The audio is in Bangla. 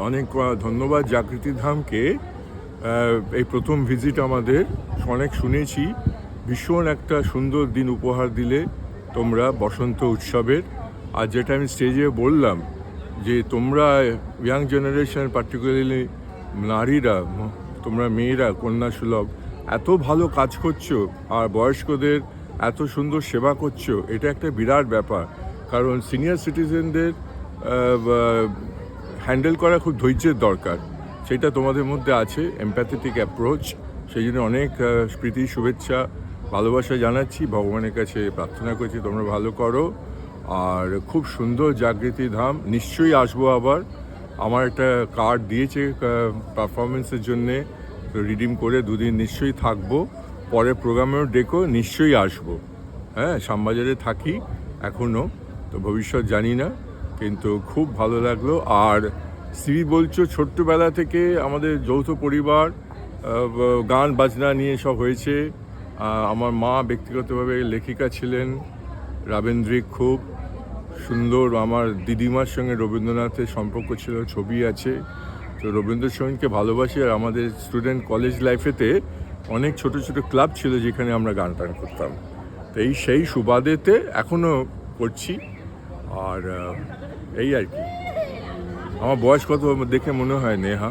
অনেক ধন্যবাদ জাগৃতি ধামকে। এই প্রথম ভিজিট আমাদের, অনেক শুনেছি, ভীষণ একটা সুন্দর দিন উপহার দিলে তোমরা বসন্ত উৎসবের। আর যেটা আমি স্টেজে বললাম যে তোমরা ইয়াং জেনারেশন, পার্টিকুলারলি নারীরা, তোমরা মেয়েরা কন্যা সুলভ এত ভালো কাজ করছো আর বয়স্কদের এত সুন্দর সেবা করছো, এটা একটা বিরাট ব্যাপার। কারণ সিনিয়র সিটিজেনদের হ্যান্ডেল করা খুব ধৈর্যের দরকার, সেটা তোমাদের মধ্যে আছে, এমপ্যাথেটিক অ্যাপ্রোচ। সেই জন্য অনেক প্রীতি, শুভেচ্ছা, ভালোবাসা জানাচ্ছি, ভগবানের কাছে প্রার্থনা করছি তোমরা ভালো করো। আর খুব সুন্দর জাগৃতি ধাম, নিশ্চয়ই আসবো আবার। আমার একটা কার্ড দিয়েছে পারফরমেন্সের জন্যে, তো রিডিম করে দুদিন নিশ্চয়ই থাকবো। পরের প্রোগ্রামেও ডেকো, নিশ্চয়ই আসবো। হ্যাঁ, শ্যামবাজারে থাকি এখনও, তো ভবিষ্যৎ জানি না, কিন্তু খুব ভালো লাগলো। আর শ্রী বলছো ছোট্টবেলা থেকে আমাদের যৌথ পরিবার, গান বাজনা নিয়ে সব হয়েছে। আমার মা ব্যক্তিগতভাবে লেখিকা ছিলেন, রাবেন্দ্রিক, খুব সুন্দর। আমার দিদিমার সঙ্গে রবীন্দ্রনাথের সম্পর্ক ছিল, ছবি আছে। তো রবীন্দ্রসঙ্গীতকে ভালোবাসি। আর আমাদের স্টুডেন্ট কলেজ লাইফেতে অনেক ছোট ছোট ক্লাব ছিল যেখানে আমরা গান টান করতাম। তো সেই সুবাদেতে এখনও করছি। আর এই আর কি। আমার বয়স কত দেখে মনে হয় নেহা?